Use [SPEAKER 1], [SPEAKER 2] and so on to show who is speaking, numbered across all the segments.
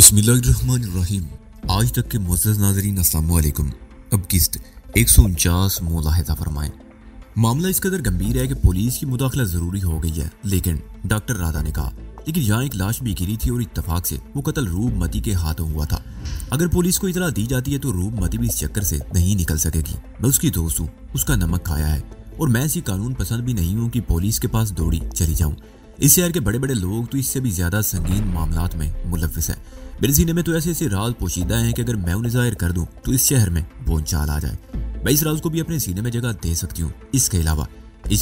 [SPEAKER 1] बिस्मिल्लाहिर्रहमानिर्रहीम। आज तक के मुअज़्ज़ज़ नाज़रीन अस्सलाम वालेकुम। अब किस्त 149 मुलाहिज़ा फरमाएं। मामला इस कदर गंभीर है कि पुलिस की मुदाखलत ज़रूरी हो गई है, लेकिन डॉक्टर राधा ने कहा लेकिन यहाँ एक लाश भी गिरी थी और इत्तफाक से वो कत्ल रूपमती के हाथों हुआ था। अगर पुलिस को इतला दी जाती है तो रूपमती भी इस चक्कर से नहीं निकल सकेगी। मैं उसकी दोस्त हूँ, उसका नमक खाया है और मैं ऐसी कानून पसंद भी नहीं हूँ कि पुलिस के पास दौड़ी चली जाऊँ। इस शहर के बड़े बड़े लोग तो इससे भी ज्यादा संगीन मामलात में मुलव्विस है। मेरे सीने में तो ऐसे ऐसे राज पोशीदा हैं कि अगर मैं उन्हें जाहिर कर दूं तो इस शहर में बोलचाल आ जाए। मैं इस राज को भी अपने सीने में जगह दे सकती हूँ। इसके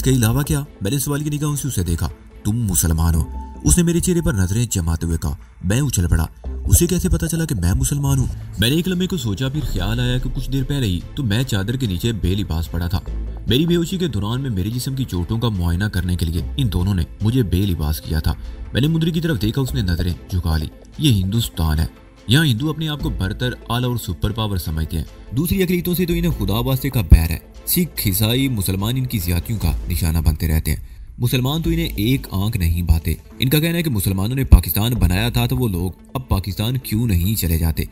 [SPEAKER 1] अलावा क्या? मैंने सवाल की निगाहों से उसे देखा। तुम मुसलमान हो? उसने मेरे चेहरे पर नजरें जमाते हुए कहा। मैं उछल पड़ा। उसे कैसे पता चला कि मैं मुसलमान हूँ? मैंने एक लम्हे को सोचा, फिर ख्याल आया कि कुछ देर पहले ही तो मैं चादर के नीचे बेलिबास पड़ा था। मेरी बेहोशी के दौरान में मेरे जिस्म की चोटों का मुआयना करने के लिए इन दोनों ने मुझे बेलिबास किया था। मैंने मुंदरी की तरफ देखा, उसने नजरें झुका ली। ये हिंदुस्तान है। यहाँ हिंदू अपने आप को बरतर, आला और सुपर पावर समझते हैं। दूसरी अकलीतों से तो इन्हें खुदा वास्ते का बैर है। सिख, ईसाई, मुसलमान इनकी ज्यादतियों का निशाना बनते रहते हैं। मुसलमान तो इन्हें एक आंख नहीं भाते। इनका कहना है कि मुसलमानों ने पाकिस्तान बनाया था तो वो लोग अब पाकिस्तान क्यों नहीं चले जाते।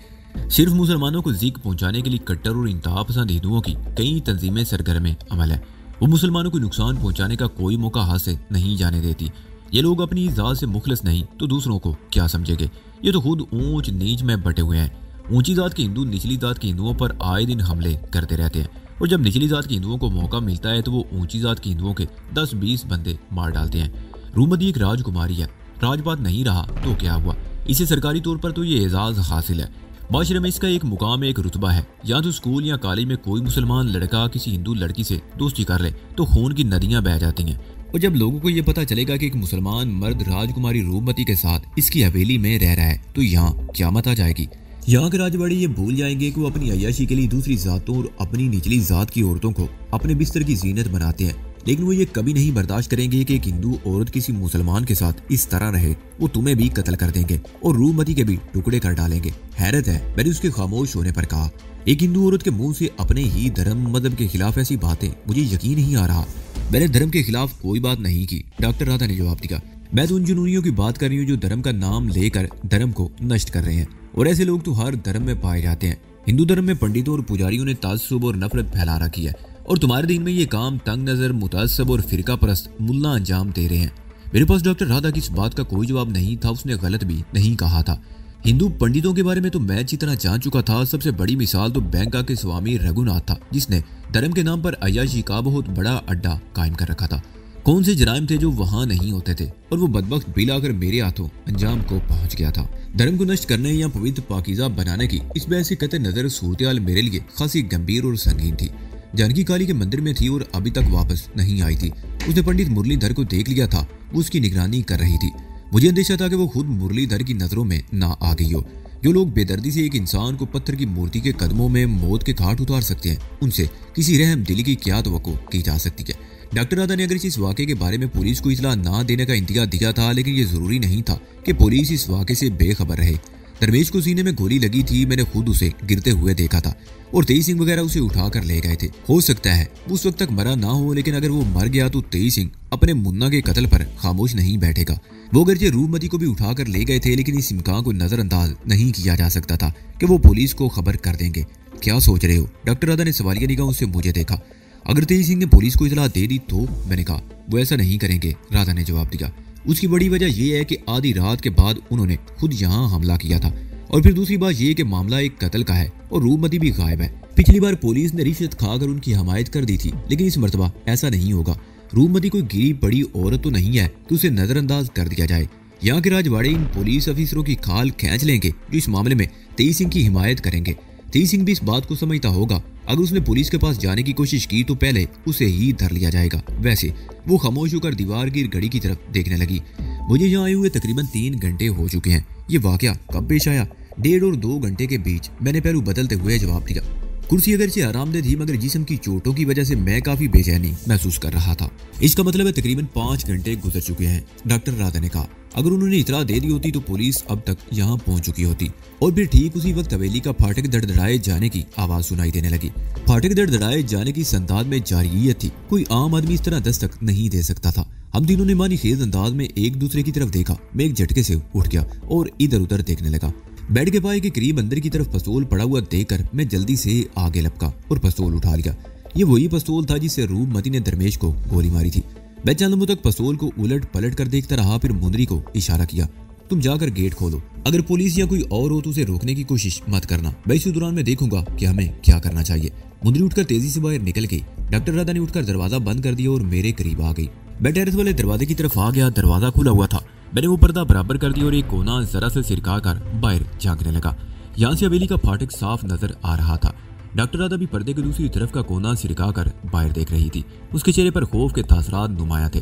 [SPEAKER 1] सिर्फ मुसलमानों को ज़िक पहुंचाने के लिए कट्टर और इंतहा पसंद हिंदुओं की कई तंजीमें सरगर्म अमल है। वो मुसलमानों को नुकसान पहुंचाने का कोई मौका हाथ से नहीं जाने देती। ये लोग अपनी जात से मुखलिस नहीं तो दूसरों को क्या समझेंगे। ये तो खुद ऊंच नीच में बटे हुए हैं। ऊंची जात के हिंदू निचली जात के हिंदुओं पर आए दिन हमले करते रहते हैं और जब निचली जात के हिंदुओं को मौका मिलता है तो वो ऊंची जात के हिंदुओं के 10-20 बंदे मार डालते हैं। रूपमती एक राजकुमारी है। राजपाट नहीं रहा तो क्या हुआ? इसे सरकारी तौर पर तो ये एजाज हासिल है। माशरे में इसका एक मुकाम, एक रुतबा है। या तो स्कूल या कॉलेज में कोई मुसलमान लड़का किसी हिंदू लड़की से दोस्ती कर ले तो खून की नदियां बह जाती हैं। और जब लोगों को ये पता चलेगा कि एक मुसलमान मर्द राजकुमारी रूपमती के साथ इसकी हवेली में रह रहा है तो यहाँ क़यामत आ जाएगी। यहाँ के राजवाड़ी ये भूल जाएंगे कि वो अपनी अय्याशी के लिए दूसरी जातों और अपनी निचली जात की औरतों को अपने बिस्तर की जीनत बनाते हैं, लेकिन वो ये कभी नहीं बर्दाश्त करेंगे कि एक हिंदू औरत किसी मुसलमान के साथ इस तरह रहे। वो तुम्हें भी कत्ल कर देंगे और रूपमती के भी टुकड़े कर डालेंगे। हैरत है, मैंने उसके खामोश होने पर कहा। एक हिंदू औरत के मुंह से अपने ही धर्म मजहब के खिलाफ ऐसी बातें, मुझे यकीन नहीं आ रहा। मैंने धर्म के खिलाफ कोई बात नहीं की, डॉक्टर राधा ने जवाब दिया। मैं तो उन जुनूनियों की बात कर रही हूँ जो धर्म का नाम लेकर धर्म को नष्ट कर रहे हैं, और ऐसे लोग तो हर धर्म में पाए जाते हैं। हिंदू धर्म में पंडितों और पुजारियों ने ताज्जुब और नफरत फैला रखी है और तुम्हारे दिन में ये काम तंग नजर, मुतअस्सब और फिरका परस्त मुल्ला अंजाम दे रहे हैं। मेरे पास डॉक्टर राधा की इस बात का कोई जवाब नहीं था। उसने गलत भी नहीं कहा था। हिंदू पंडितों के बारे में तो मैं अच्छी तरह जान चुका था। सबसे बड़ी मिसाल तो बैंका के स्वामी रघुनाथ था, जिसने धर्म के नाम पर अय्याशी का बहुत बड़ा अड्डा कायम कर रखा था। कौन से जराइम थे जो वहां नहीं होते थे, और वो बदबख्त बिल आकर मेरे हाथों अंजाम को पहुंच गया था। धर्म को नष्ट करने या पवित्र पाकीज़ा बनाने की इस बहस से कतई नजर सूरत-ए-हाल मेरे लिए खासी गंभीर और संगीन थी। जानकी काली के मंदिर में थी और अभी तक वापस नहीं आई थी। उसने पंडित मुरलीधर को देख लिया था, वो उसकी निगरानी कर रही थी। मुझे अंदेशा था कि वो खुद मुरलीधर की नजरों में ना आ गई हो। जो लोग बेदर्दी से एक इंसान को पत्थर की मूर्ति के कदमों में मौत के घाट उतार सकते हैं, उनसे किसी रहम दिली की क्या तवक्को की जा सकती है। डॉक्टर राधा ने अगर इस वाक़े के बारे में पुलिस को इतला ना देने का इंतजार दिया था, लेकिन ये जरूरी नहीं था कि पुलिस इस वाक़े से बेखबर रहे। दरवेश को सीने में गोली लगी थी, मैंने खुद उसे गिरते हुए देखा था और तेई सिंह वगैरह उसे उठाकर ले गए थे। हो सकता है उस वक्त तक मरा ना हो, लेकिन अगर वो मर गया तो तेई सिंह अपने मुन्ना के कत्ल पर खामोश नहीं बैठेगा। वो अगरचे रूपमती को भी उठाकर ले गए थे, लेकिन इस इम्कान को नजरअंदाज नहीं किया जा सकता था कि वो पुलिस को खबर कर देंगे। क्या सोच रहे हो? डॉक्टर राधा ने सवालिया निगाहों से मुझे देखा। अगर तेई सिंह ने पुलिस को इतला दे दी तो? मैंने कहा। वो ऐसा नहीं करेंगे, राधा ने जवाब दिया। उसकी बड़ी वजह यह है कि आधी रात के बाद उन्होंने खुद यहाँ हमला किया था, और फिर दूसरी बात यह कि मामला एक कत्ल का है और रूपमती भी गायब है। पिछली बार पुलिस ने रिश्वत खाकर उनकी हमायत कर दी थी, लेकिन इस मर्तबा ऐसा नहीं होगा। रूपमती कोई गिरी पड़ी औरत तो नहीं है कि उसे नजरअंदाज कर दिया जाए। यहाँ के राजवाड़े इन पुलिस अफसरों की खाल खींच लेंगे जो इस मामले में तेई सिंह की हिमायत करेंगे। तेई सिंह भी इस बात को समझता होगा। अगर उसने पुलिस के पास जाने की कोशिश की तो पहले उसे ही धर लिया जाएगा। वैसे वो खामोश होकर दीवार की घड़ी की तरफ देखने लगी। मुझे यहाँ आए हुए तकरीबन 3 घंटे हो चुके हैं। ये वाकया कब पेश आया? 1.5 और 2 घंटे के बीच। मैंने पैरों बदलते हुए जवाब दिया। कुर्सी अगरचे आरामदेह थी, मगर जिस्म की चोटों की वजह से मैं काफी बेचैनी महसूस कर रहा था। इसका मतलब है तकरीबन 5 घंटे गुजर चुके हैं, डॉक्टर राधा ने कहा। अगर उन्होंने इतला दे दी होती तो पुलिस अब तक यहाँ पहुंच चुकी होती। और फिर ठीक उसी वक्त हवेली का फाटक धड़धड़ाए जाने की आवाज सुनाई देने लगी। फाटक धड़धड़ाए जाने की संदाद में जारियत थी। कोई आम आदमी इस तरह दस्तक नहीं दे सकता था। हम तीनों ने मानी खेज अंदाज में एक दूसरे की तरफ देखा। मैं एक झटके से उठ गया और इधर उधर देखने लगा। बेड के पाए के करीब अंदर की तरफ पिस्तौल पड़ा हुआ देखकर मैं जल्दी से आगे लपका और पिस्तौल उठा लिया। ये वही पिस्तौल था जिससे रूपमती ने धर्मेश को गोली मारी थी। मैं चंद लम्हों तक पिस्तौल को उलट पलट कर देखता रहा, फिर मुंदरी को इशारा किया, तुम जाकर गेट खोलो, अगर पुलिस या कोई और हो तो उसे रोकने की कोशिश मत करना, मैं इसी दौरान मैं देखूंगा कि हमें क्या करना चाहिए। मुंदरी उठकर तेजी से बाहर निकल गई। डॉक्टर राधा ने उठकर दरवाजा बंद कर दिया और मेरे करीब आ गई। मैं टेरेस वाले दरवाजे की तरफ आ गया। दरवाजा खुला हुआ था। मैंने वो पर्दा बराबर कर दिया और एक कोना जरा से सिरका कर बाहर झांकने लगा। यहाँ से हवेली का फाटक साफ नजर आ रहा था। डॉक्टर राधा भी पर्दे के दूसरी तरफ का कोना सिरका कर बाहर देख रही थी। उसके चेहरे पर खौफ के तासरात नुमाया थे।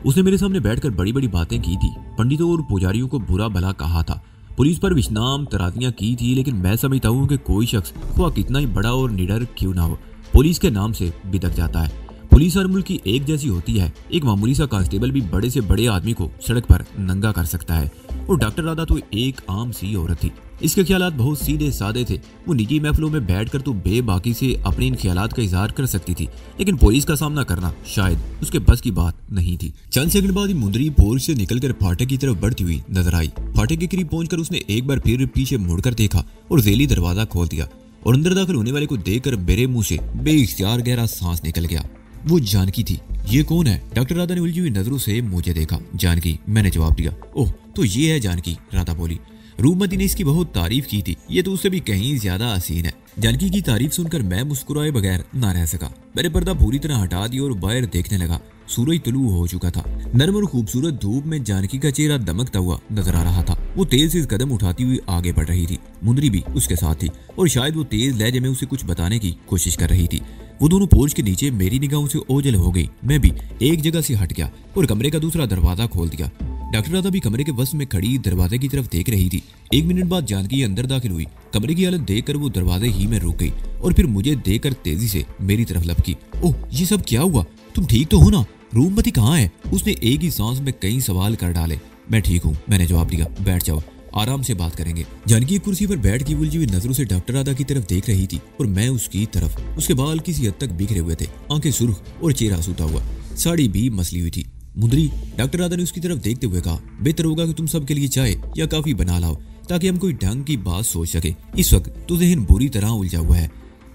[SPEAKER 1] उसने मेरे सामने बैठकर बड़ी बड़ी बातें की थी, पंडितों और पुजारियों को बुरा भला कहा था, पुलिस पर विषनाम तराजियां की थी। लेकिन मैं समझता हूँ कि कोई शख्स हुआ कितना ही बड़ा और निडर क्यों ना हो, पुलिस के नाम से बिदक जाता है। पुलिस हर मुल्क की एक जैसी होती है। एक मामूली सा कांस्टेबल भी बड़े से बड़े आदमी को सड़क पर नंगा कर सकता है। और डॉक्टर राधा तो एक आम सी औरत थी। इसके ख्यालात बहुत सीधे सादे थे। वो निजी महफिलों में बैठकर तो बेबाकी से अपने इन ख्यालात का इजहार कर सकती थी, लेकिन पुलिस का सामना करना शायद उसके बस की बात नहीं थी। चंद सेकंड बाद ही मुंदरी पोर्च से निकलकर फाटक की तरफ बढ़ती हुई नजर आई। फाटक के करीब पहुंचकर उसने एक बार फिर पीछे मुड़कर देखा और जेली दरवाजा खोल दिया और अंदर दाखिल होने वाले को देखकर मेरे मुंह से बेइख्तियार गहरा सांस निकल गया। वो जानकी थी। ये कौन है? डॉक्टर राधा ने उलझी हुई नजरों से मुझे देखा। जानकी, मैंने जवाब दिया। ओह, तो ये है जानकी, राधा बोली। रूपमती ने इसकी बहुत तारीफ की थी, ये तो उससे भी कहीं ज्यादा हसीन है। जानकी की तारीफ सुनकर मैं मुस्कुराए बगैर ना रह सका। मैंने पर्दा पूरी तरह हटा दिया और बाहर देखने लगा। सूरज तुलू हो चुका था। नर्म और खूबसूरत धूप में जानकी का चेहरा दमकता हुआ नजर आ रहा था। वो तेज से कदम उठाती हुई आगे बढ़ रही थी। मुंदरी भी उसके साथ थी और शायद वो तेज लहजे में उसे कुछ बताने की कोशिश कर रही थी। वो दोनों पोर्च के नीचे मेरी निगाहों से ओझल हो गई। मैं भी एक जगह से हट गया और कमरे का दूसरा दरवाजा खोल दिया। डॉक्टर राधा भी कमरे के वस्त में खड़ी दरवाजे की तरफ देख रही थी। 1 मिनट बाद जानकी अंदर दाखिल हुई। कमरे की हालत देखकर वो दरवाजे ही में रुक गई और फिर मुझे देखकर तेजी से मेरी तरफ लपकी। ओह, ये सब क्या हुआ? तुम ठीक तो हो ना? रूपमती कहाँ है? उसने एक ही सांस में कई सवाल कर डाले। मैं ठीक हूँ, मैंने जवाब दिया। बैठ जाओ, आराम से बात करेंगे। जानकी कुर्सी पर बैठ की उलझी हुई नजरों से डॉक्टर राधा की तरफ देख रही थी और मैं उसकी तरफ। उसके बाल किसी हद तक बिखरे हुए थे, आंखें सुर्ख और चेहरा सूता हुआ, साड़ी भी मसली हुई थी। मुंदरी, डॉक्टर राधा ने उसकी तरफ देखते हुए कहा, बेहतर होगा कि तुम सबके लिए चाय या काफी बना लाओ ताकि हम कोई ढंग की बात सोच सके। इस वक्त तो ज़हन बुरी तरह उलझा हुआ है।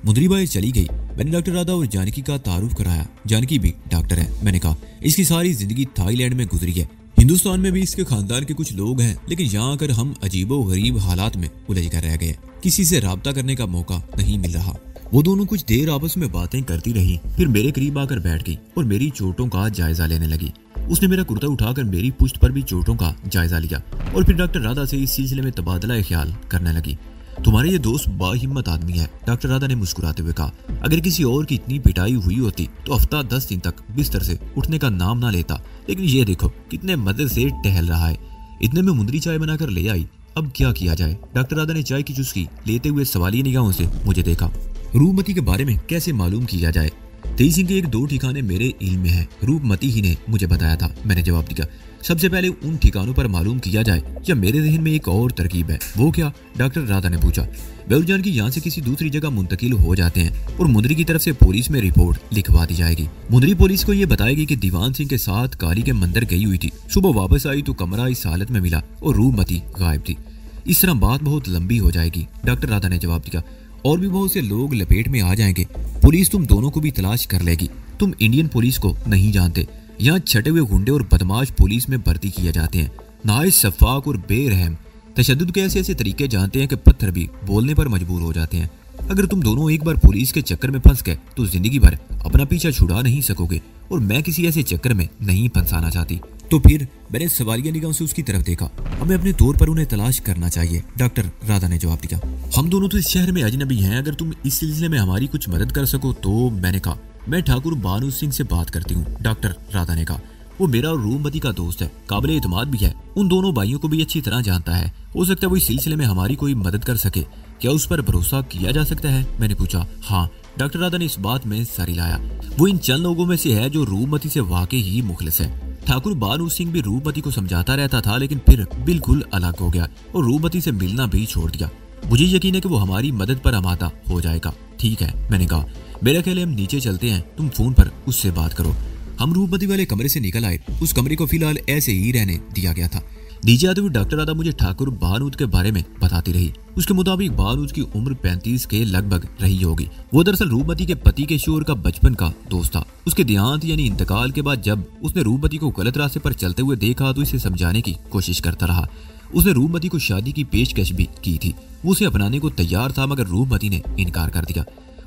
[SPEAKER 1] मुंदरी बाहर चली गई। मैंने डॉक्टर राधा और जानकी का तारुफ कराया। जानकी भी डॉक्टर है। मैंने कहा, इसकी सारी जिंदगी थाईलैंड में गुजरी है। हिंदुस्तान में भी इसके खानदान के कुछ लोग हैं, लेकिन यहाँ आकर हम अजीबो गरीब हालात में उलझ कर रह गए। किसी से राब्ता करने का मौका नहीं मिल रहा। वो दोनों कुछ देर आपस में बातें करती रही, फिर मेरे करीब आकर बैठ गई और मेरी चोटों का जायजा लेने लगी। उसने मेरा कुर्ता उठाकर मेरी पुश्त पर भी चोटों का जायजा लिया और फिर डॉक्टर राधा से इस सिलसिले में तबादला ख्याल करने लगी। तुम्हारे ये दोस्त बाहिम्मत आदमी है, डॉक्टर राधा ने मुस्कुराते हुए कहा। अगर किसी और की इतनी पिटाई हुई होती तो हफ्ता 10 दिन तक बिस्तर से उठने का नाम ना लेता, लेकिन ये देखो कितने मजे से टहल रहा है। इतने में मुंदरी चाय बनाकर ले आई। अब क्या किया जाए? डॉक्टर राधा ने चाय की चुस्की लेते हुए सवालिया निगाहों से मुझे देखा। रूपमती के बारे में कैसे मालूम किया जाए? तेज सिंह के 1-2 ठिकाने मेरे इल्म में है, रूपमती ही ने मुझे बताया था, मैंने जवाब दिया। सबसे पहले उन ठिकानों पर मालूम किया जाए या मेरे जहन में एक और तरकीब है। वो क्या? डॉक्टर राधा ने पूछा। बेउरजान की यहाँ से किसी दूसरी जगह मुंतकिल हो जाते हैं और मुंदरी की तरफ से पुलिस में रिपोर्ट लिखवा दी जाएगी। मुंदरी पुलिस को ये बताएगी कि दीवान सिंह के साथ कारी के मंदिर गई हुई थी। सुबह वापस आई तो कमरा इस हालत में मिला और रूपमती गायब थी। इस तरह बात बहुत लंबी हो जाएगी, डॉक्टर राधा ने जवाब दिया। और भी बहुत से लोग लपेट में आ जाएंगे। पुलिस तुम दोनों को भी तलाश कर लेगी। तुम इंडियन पुलिस को नहीं जानते। यहाँ छटे हुए गुंडे और बदमाश पुलिस में भर्ती किए जाते हैं। नाइस, शफाक और बेरहम तशद्दुद के ऐसे तरीके जानते हैं कि पत्थर भी बोलने पर मजबूर हो जाते हैं। अगर तुम दोनों एक बार पुलिस के चक्कर में फंस गए तो जिंदगी भर अपना पीछा छुड़ा नहीं सकोगे और मैं किसी ऐसे चक्कर में नहीं फंसाना चाहती। तो फिर मैंने सवालिया निगाहों से उसकी तरफ देखा। हमें अपने तौर पर उन्हें तलाश करना चाहिए, डॉक्टर राधा ने जवाब दिया। हम दोनों तो इस शहर में अजनबी हैं, अगर तुम इस सिलसिले में हमारी कुछ मदद कर सको तो। मैंने कहा, मैं ठाकुर बानू सिंह से बात करती हूँ, डॉक्टर राधा ने कहा। वो मेरा और रूपमती का दोस्त है, काबिल एतमाद भी है, उन दोनों भाइयों को भी अच्छी तरह जानता है। हो सकता है वो इस सिलसिले में हमारी कोई मदद कर सके। क्या उस पर भरोसा किया जा सकता है? मैंने पूछा। हाँ, डॉक्टर राधा ने इस बात में सर हिलाया। वो इन चंद लोगों में से है जो रूपमती से वाकई ही मुखलिस है। ठाकुर बानू सिंह भी रूपमती को समझाता रहता था, लेकिन फिर बिल्कुल अलग हो गया और रूपमती से मिलना भी छोड़ दिया। मुझे यकीन है कि वो हमारी मदद पर आमादा हो जाएगा। ठीक है, मैंने कहा। मेरा ख्याल है हम नीचे चलते हैं, तुम फोन पर उससे बात करो। हम रूपमती वाले कमरे से निकल आए। उस कमरे को फिलहाल ऐसे ही रहने दिया गया था। नीचे आते हुए डॉक्टर राधा मुझे ठाकुर बहानूद के बारे में बताती रही। उसके मुताबिक बहानूद की उम्र 35 के लगभग रही होगी। वो दरअसल रूपमती के पति के शोर का बचपन का दोस्त था। उसके देहांत यानी इंतकाल के बाद जब उसने रूपमती को गलत रास्ते पर चलते हुए देखा तो इसे समझाने की कोशिश करता रहा। उसने रूपमती को शादी की पेशकश भी की थी। वो उसे अपनाने को तैयार था मगर रूपमती ने इनकार कर दिया।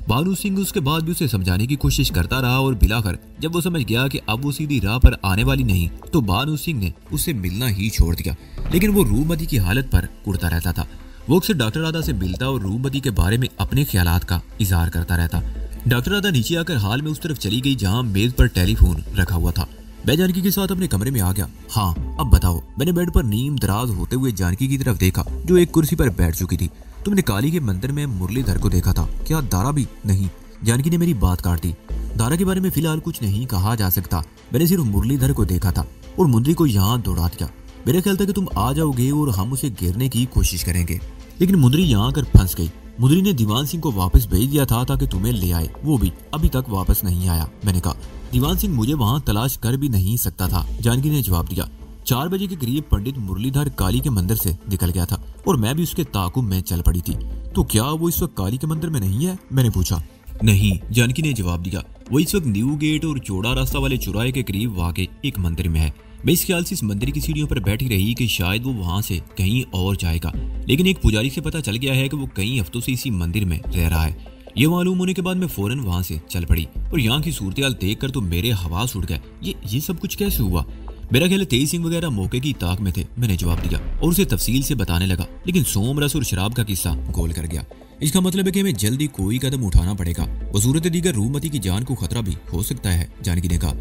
[SPEAKER 1] बहानूद सिंह उसके बाद भी उसे समझाने की कोशिश करता रहा और बिलाखिर जब वो समझ गया कि अब वो सीधी राह पर आने वाली नहीं तो बहानूद सिंह ने उससे मिलना ही छोड़ दिया। लेकिन वो रूपमती की हालत पर कुड़ता रहता था। वो अक्सर डॉक्टर राधा से मिलता और रूपमती के बारे में अपने ख्यालात का इजहार करता रहता। डॉक्टर राधा नीचे आकर हाल में उस तरफ चली गई जहाँ मेज पर टेलीफोन रखा हुआ था। मैं जानकी के साथ अपने कमरे में आ गया। हाँ अब बताओ। मैंने बेड पर नीम दराज होते हुए जानकी की तरफ देखा जो एक कुर्सी पर बैठ चुकी थी। तुमने काली के मंदिर में मुरलीधर को देखा था क्या? दारा भी? नहीं। जानकी ने मेरी बात काट दी। दारा के बारे में फिलहाल कुछ नहीं कहा जा सकता। मैंने सिर्फ मुरलीधर को देखा था और मुंदरी को यहाँ दौड़ा दिया। मेरा ख्याल था कि तुम आ जाओगे और हम उसे घेरने की कोशिश करेंगे, लेकिन मुंदरी यहाँ आकर फंस गई। मुंदरी ने दीवान सिंह को वापस भेज दिया था ताकि तुम्हें ले आए, वो भी अभी तक वापस नहीं आया। मैंने कहा दीवान सिंह मुझे वहाँ तलाश कर भी नहीं सकता था। जानकी ने जवाब दिया। 4 बजे के करीब पंडित मुरलीधर काली के मंदिर से निकल गया था और मैं भी उसके ताकुब में चल पड़ी थी। तो क्या वो इस वक्त काली के मंदिर में नहीं है? मैंने पूछा। नहीं, जानकी ने जवाब दिया। वो इस वक्त न्यू गेट और चौड़ा रास्ता वाले चौराहे के करीब वाक़े एक मंदिर में है। मैं इस ख्याल से इस मंदिर की सीढ़ियों पर बैठी रही कि शायद वो वहां से कहीं और जाएगा, लेकिन एक पुजारी से पता चल गया है कि वो कई हफ्तों से इसी मंदिर में रह रहा है। ये मालूम होने के बाद मैं फौरन वहां से चल पड़ी और यहाँ की सूरत देखकर तो मेरे हवास उड़ गए। ये सब कुछ कैसे हुआ? मेरा ख्याल तेज सिंह वगैरह मौके की ताक में थे। मैंने जवाब दिया और उसे तफसील से बताने लगा, लेकिन सोमरस और शराब का किस्सा गोल कर गया। इसका मतलब है कि हमें जल्दी कोई कदम उठाना पड़ेगा। बसूरत दीगर रूपमती की जान को खतरा भी हो सकता है, जानकी ने कहा।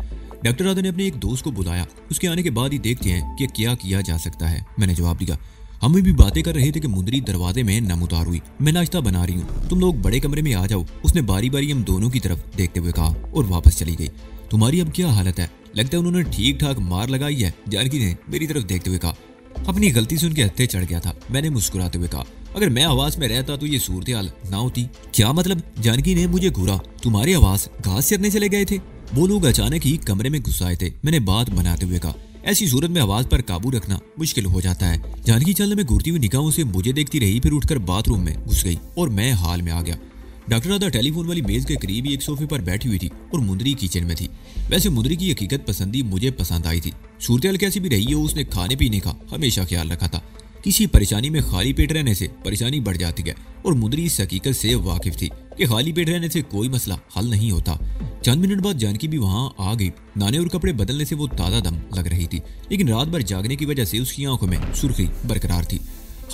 [SPEAKER 1] डॉक्टर राधा ने अपने एक दोस्त को बुलाया। उसके आने के बाद ही देखते हैं कि क्या किया जा सकता है। मैंने जवाब दिया। हम भी बातें कर रहे थे कि मुंदरी दरवाजे में नमूदार हुई। मैं नाश्ता बना रही हूँ, तुम लोग बड़े कमरे में आ जाओ। उसने बारी बारी हम दोनों की तरफ देखते हुए कहा और वापस चली गई। तुम्हारी अब क्या हालत है? लगता है उन्होंने ठीक ठाक मार लगाई है, जानकी ने मेरी तरफ देखते हुए कहा। अपनी गलती से उनके हत्थे चढ़ गया था, मैंने मुस्कुराते हुए कहा। अगर मैं आवास में रहता तो ये सूरत हाल ना होती। क्या मतलब? जानकी ने मुझे घूरा। तुम्हारे आवास घास चरने चले गए थे? वो लोग अचानक ही कमरे में घुस आए थे, मैंने बात बनाते हुए कहा। ऐसी सूरत में आवाज पर काबू रखना मुश्किल हो जाता है। जानकी चलने में घूरती हुई निगाहों से मुझे देखती रही, फिर उठकर बाथरूम में घुस गई और मैं हाल में आ गया। डॉक्टर राधा टेलीफोन वाली मेज के करीब ही एक सोफे पर बैठी हुई थी और मुंदरी किचन में थी। वैसे मुंदरी की हकीकत पसंदी मुझे पसंद आई थी। सूरत कैसी भी रही हो, उसने खाने पीने का हमेशा ख्याल रखा था। किसी परेशानी में खाली पेट रहने से परेशानी बढ़ जाती है और मुंदरी इस हकीकत से वाकिफ थी कि खाली पेट रहने से कोई मसला हल नहीं होता। चंद मिनट बाद जानकी भी वहां आ गई। नाने और कपड़े बदलने से वो ताज़ा दम लग रही थी, लेकिन रात भर जागने की वजह से उसकी आंखों में सुर्खी बरकरार थी।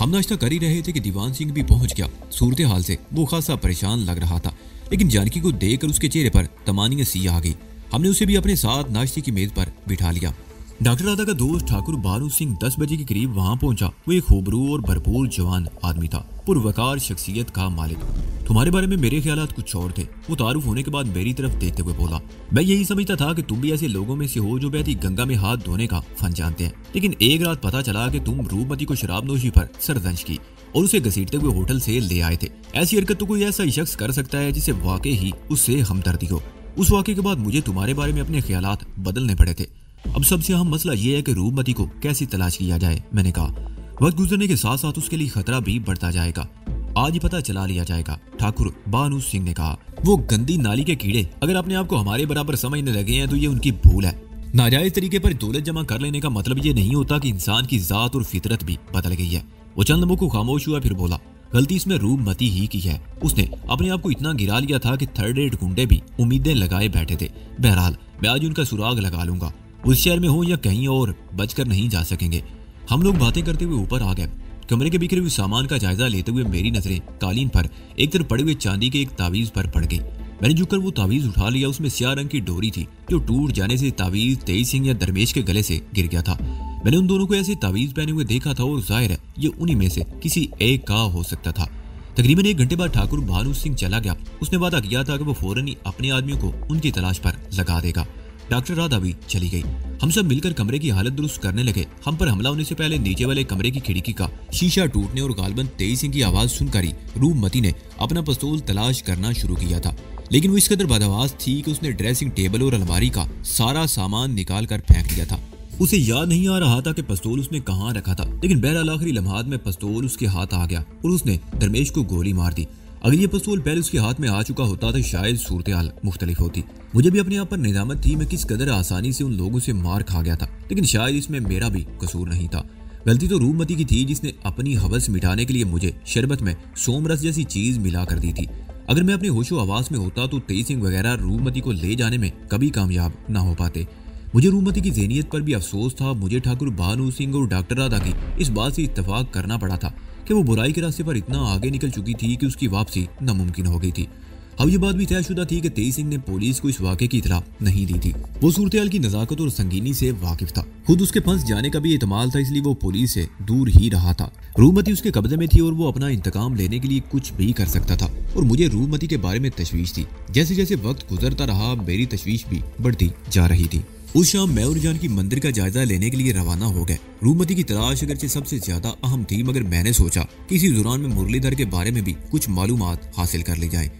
[SPEAKER 1] हम नाश्ता कर ही रहे थे कि दीवान सिंह भी पहुंच गया। सूरत हाल से वो खासा परेशान लग रहा था, लेकिन जानकी को देखकर उसके चेहरे पर तमानियत सी आ गई। हमने उसे भी अपने साथ नाश्ते की मेज पर बिठा लिया। डॉक्टर राधा का दोस्त ठाकुर बहानूद सिंह 10 बजे के करीब वहां पहुंचा। वो एक खूबरू और भरपूर जवान आदमी था, पुरवकार शख्सियत का मालिक। तुम्हारे बारे में मेरे ख्यालात कुछ और थे, वो तारुफ होने के बाद मेरी तरफ देखते हुए बोला। मैं यही समझता था कि तुम भी ऐसे लोगों में से हो जो बहती गंगा में हाथ धोने का फन जानते हैं, लेकिन एक रात पता चला कि तुम रूपमती को शराब नोशी पर सरदंश की और उसे घसीटते हुए होटल से ले आए थे। ऐसी हरकत तो कोई ऐसा ही शख्स कर सकता है जिसे वाकई ही उससे हमदर्दी हो। उस वाकये के बाद मुझे तुम्हारे बारे में अपने ख्यालात बदलने पड़े थे। अब सबसे अहम मसला यह है कि रूपमती को कैसे तलाश किया जाए। मैंने कहा वक्त गुजरने के साथ साथ उसके लिए खतरा भी बढ़ता जाएगा। आज ही पता चला लिया जाएगा, ठाकुर बहानूद सिंह ने कहा। वो गंदी नाली के कीड़े अगर अपने आप को हमारे बराबर समझने लगे हैं तो ये उनकी भूल है। नाजायज तरीके पर दौलत जमा कर लेने का मतलब ये नहीं होता कि इंसान की जात और फितरत भी बदल गई है। वो चंद लम्हों को खामोश हुआ, फिर बोला गलती इसमें रूपमती ही की है। उसने अपने आप को इतना गिरा लिया था कि थर्ड रेट गुंडे भी उम्मीदें लगाए बैठे थे। बहरहाल मैं आज उनका सुराग लगा लूंगा। उस शहर में हो या कहीं और बचकर नहीं जा सकेंगे। हम लोग बातें करते हुए ऊपर आ गए। कमरे के बिखरे हुए सामान का जायजा लेते हुए मेरी नजरें कालीन पर एक तरफ पड़े हुए चांदी के एक तावीज पर पड़ गई। मैंने झुककर वो तावीज उठा लिया। उसमें स्याह रंग की डोरी थी जो टूट जाने से तावीज तेज सिंह या दरमेश के गले से गिर गया था। मैंने उन दोनों को ऐसे तावीज पहने हुए देखा था और जाहिर है ये उन्हीं में से किसी एक का हो सकता था। तकरीबन 1 घंटे बाद ठाकुर बहानूद सिंह चला गया। उसने वादा किया था कि वो फौरन ही अपने आदमियों को उनकी तलाश पर लगा देगा। डॉक्टर राधा भी चली गई। हम सब मिलकर कमरे की हालत दुरुस्त करने लगे। हम पर हमला होने से पहले नीचे वाले कमरे की खिड़की का शीशा टूटने और गालबन तेज सिंह की आवाज सुनकर ही रूपमती ने अपना पिस्तौल तलाश करना शुरू किया था, लेकिन वो इस कदर बदहवास थी कि उसने ड्रेसिंग टेबल और अलमारी का सारा सामान निकाल कर फेंक दिया था। उसे याद नहीं आ रहा था कि पिस्तौल उसने कहाँ रखा था, लेकिन बहरहाल आखिरी लम्हात में पिस्तौल उसके हाथ आ गया और उसने दरमेश को गोली मार दी। अगर ये पिस्तौल पहले उसके हाथ में आ चुका होता तो शायद सूरत हाल मुख्तलिफ होती। मुझे भी अपने आप पर निदामत थी मैं किस कदर आसानी से उन लोगों से मार खा गया था, लेकिन शायद इसमें मेरा भी कसूर नहीं था। गलती तो रूपमती की थी जिसने अपनी हवस मिटाने के लिए मुझे शरबत में सोमरस जैसी चीज मिला कर दी थी। अगर मैं अपने होशो आवास में होता तो तेज सिंह वगैरह रूपमती को ले जाने में कभी कामयाब ना हो पाते। मुझे रूपमती की ज़हनियत पर भी अफसोस था। मुझे ठाकुर भानु सिंह और डॉक्टर राधा की इस बात से इत्तेफाक करना पड़ा था कि वो बुराई के रास्ते पर इतना आगे निकल चुकी थी कि उसकी वापसी नामुमकिन हो गई थी। अब ये बात भी तयशुदा थी कि तेज सिंह ने पुलिस को इस वाक़े की इतला नहीं दी थी। वो सूरत की नज़ाकत और संगीनी से वाकिफ था। खुद उसके फंस जाने का भी एहतमाल था, इसलिए वो पुलिस से दूर ही रहा था। रूपमती उसके कब्जे में थी और वो अपना इंतकाम लेने के लिए कुछ भी कर सकता था और मुझे रूपमती के बारे में तशवीश थी। जैसे जैसे वक्त गुजरता रहा मेरी तशवीश भी बढ़ती जा रही थी। उस शाम मैं और जानकी मंदिर का जायजा लेने के लिए रवाना हो गए। रूपमती की तलाश अगरचे सबसे ज्यादा अहम थी, मगर मैंने सोचा कि इसी दौरान में मुरलीधर के बारे में भी कुछ मालूमात हासिल कर ली जाए।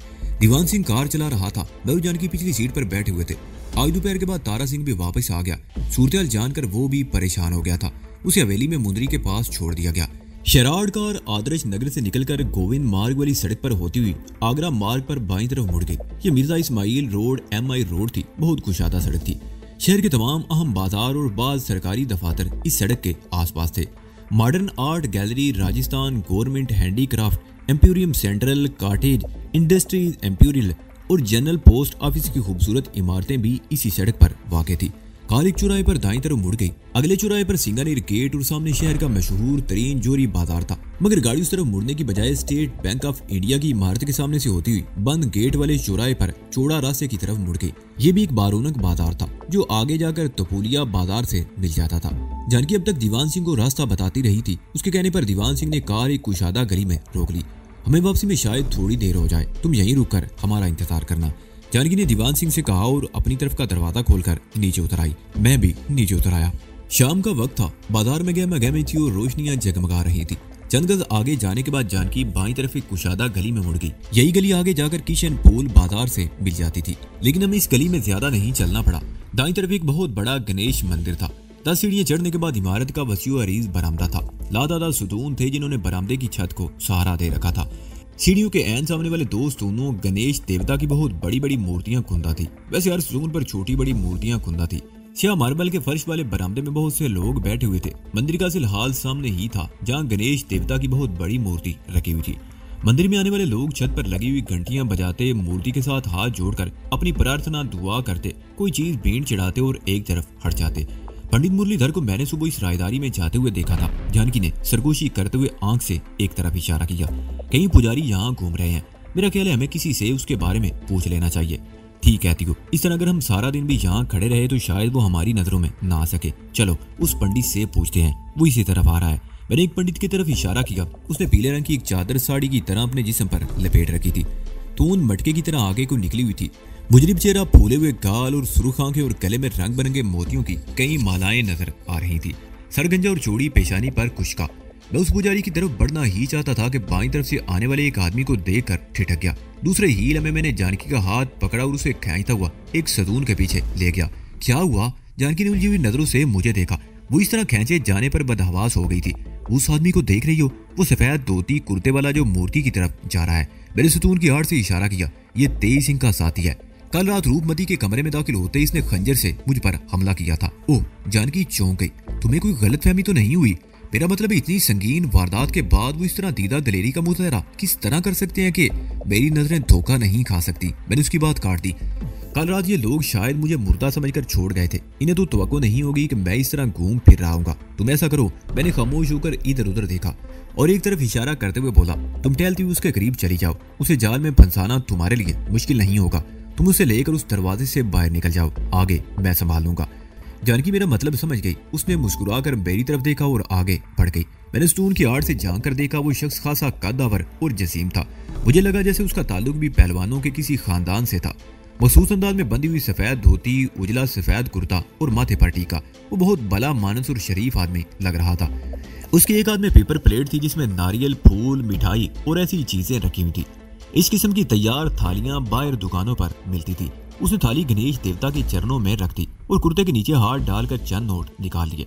[SPEAKER 1] दीवान सिंह कार चला रहा था, मैं और जानकी पिछली सीट पर बैठे हुए थे। आज दोपहर के बाद तारा सिंह भी वापस आ गया। सूरत जानकर वो भी परेशान हो गया था। उसे हवेली में मुंदरी के पास छोड़ दिया गया। शराड़ कार आदर्श नगर से निकलकर गोविंद मार्ग वाली सड़क पर होती हुई आगरा मार्ग पर बाईं तरफ मुड़ गई। ये Mirza Ismail road MI road थी। बहुत कुशादा सड़क थी। शहर के तमाम अहम बाजार और बाज़ सरकारी दफातर इस सड़क के आसपास थे। Modern art gallery, Rajasthan government handicraft, emporium central, cottage industries emporium और जनरल पोस्ट ऑफिस की खूबसूरत इमारतें भी इसी सड़क पर वाक़ थी। कार एक चौराहे पर दाईं तरफ मुड़ गई। अगले चौराहे पर सिंगानेर गेट और सामने शहर का मशहूर तरीन जोरी बाजार था, मगर गाड़ी उस तरफ मुड़ने की बजाय स्टेट बैंक ऑफ इंडिया की इमारत के सामने से होती हुई बंद गेट वाले चौराहे पर चौड़ा रास्ते की तरफ मुड़ गई। ये भी एक बारोनक बाजार था जो आगे जाकर तपुलिया बाजार से मिल जाता था। जानकी अब तक दीवान सिंह को रास्ता बताती रही थी। उसके कहने पर दीवान सिंह ने कार एक कुशादा गली में रोक ली। हमें वापसी में शायद थोड़ी देर हो जाए, तुम यहीं रुक कर हमारा इंतजार करना, जानकी ने दीवान सिंह से कहा और अपनी तरफ का दरवाजा खोलकर नीचे उतर आई। मैं भी नीचे उतर आया। शाम का वक्त था। बाजार में गहमा गहमी थी और रोशनियां जगमगा रही थी। चंद गज आगे जाने के बाद जानकी बाईं तरफ एक कुशादा गली में मुड़ गई। यही गली आगे जाकर किशन पोल बाजार से मिल जाती थी, लेकिन हमें इस गली में ज्यादा नहीं चलना पड़ा। दाईं तरफ एक बहुत बड़ा गणेश मंदिर था। 10 सीढ़ियां चढ़ने के बाद इमारत का वसीउ अरीज बरामदा था। लादादा सुतून थे जिन्होंने बरामदे की छत को सहारा दे रखा था। सीढ़ियों के ऐन सामने वाले 2 स्तूनों गणेश देवता की बहुत बड़ी बड़ी मूर्तियां खुंदा थी। वैसे हर स्तून पर छोटी बड़ी मूर्तियां खुंदा थी। स्याह मार्बल के फर्श वाले बरामदे में बहुत से लोग बैठे हुए थे। मंदिर का हाल सामने ही था, जहां गणेश देवता की बहुत बड़ी मूर्ति रखी हुई थी। मंदिर में आने वाले लोग छत पर लगी हुई घंटियां बजाते, मूर्ति के साथ हाथ जोड़कर अपनी प्रार्थना दुआ करते, कोई चीज भेंट चढ़ाते और एक तरफ हट जाते। पंडित मुरलीधर को मैंने सुबह इस रायदारी में जाते हुए देखा था। जानकी ने सरगोशी करते हुए आंख से एक तरफ इशारा किया। कई पुजारी यहाँ घूम रहे हैं, मेरा ख्याल है हमें किसी से उसके बारे में पूछ लेना चाहिए। ठीक कहती हो, इस तरह अगर हम सारा दिन भी यहाँ खड़े रहे तो शायद वो हमारी नजरों में ना आ सके। चलो उस पंडित से पूछते हैं, वो इसी तरफ आ रहा है। मैंने एक पंडित की तरफ इशारा किया। उसने पीले रंग की एक चादर साड़ी की तरह अपने जिस्म पर लपेट रखी थी। तून मटके की तरह आगे को निकली हुई थी। मुजरिब चेहरा, फूले हुए गाल और सुर्ख आंखें और गले में रंग बिरंगे मोतियों की कई मालाएं नजर आ रही थी। सरगंजा और चौड़ी पेशानी पर कुश्का। मैं उस पुजारी की तरफ बढ़ना ही चाहता था कि बाईं तरफ से आने वाले एक आदमी को देखकर ठिठक गया। दूसरे ही लम्हे मैंने जानकी का हाथ पकड़ा और उसे खींचता हुआ एक सतून के पीछे ले गया। क्या हुआ? जानकी ने उलझी हुई नजरों से मुझे देखा। वो इस तरह खींचे जाने पर बदहवास हो गई थी। उस आदमी को देख रही हो? वो सफेद धोती कुर्ते वाला जो मूर्ति की तरफ जा रहा है। मैंने सतून की आड़ से इशारा किया। ये तेज सिंह का साथी है। कल रात रूपमती के कमरे में दाखिल होते इसने खंजर से मुझ पर हमला किया था। ओह, जानकी चौंक गई। तुम्हें कोई गलतफहमी तो नहीं हुई? मेरा मतलब इतनी संगीन वारदात के बाद वो इस तरह दीदा दलेरी का मुजाहरा किस तरह कर सकते हैं कि मेरी नजरें धोखा नहीं खा सकती। मैंने उसकी बात काट दी। कल रात ये लोग शायद मुझे मुर्दा समझकर छोड़ गए थे। इन्हें तो तवक्को नहीं होगी कि मैं इस तरह घूम फिर रहा हूँ। तुम ऐसा करो। मैंने खामोश होकर इधर उधर देखा और एक तरफ इशारा करते हुए बोला, तुम टहलती हुई उसके करीब चली जाओ। उसे जाल में फंसाना तुम्हारे लिए मुश्किल नहीं होगा। तुम उसे लेकर उस दरवाजे से बाहर निकल जाओ। आगे मैं संभाल लूंगा। जानकी मेरा मतलब समझ गई। उसने मुस्कुराकर मेरी तरफ देखा और आगे बढ़ गई। मैंने स्टून की आड़ से झांक कर देखा। वो शख्स खासा कद्दावर और जसीम था। मुझे लगा जैसे उसका ताल्लुक भी पहलवानों के किसी खानदान से था। मखसूस अंदाज में बंधी हुई सफेद धोती, उजला सफेद कुर्ता और माथे पर टीका। वो बहुत भला मानस और शरीफ आदमी लग रहा था। उसके एक हाथ में पेपर प्लेट थी जिसमें नारियल, फूल, मिठाई और ऐसी चीजें रखी हुई थी। इस किस्म की तैयार थालियां बाहर दुकानों पर मिलती थी। उसने थाली गणेश देवता के चरणों में रख दी और कुर्ते के नीचे हाथ डालकर चंद नोट निकाल लिए।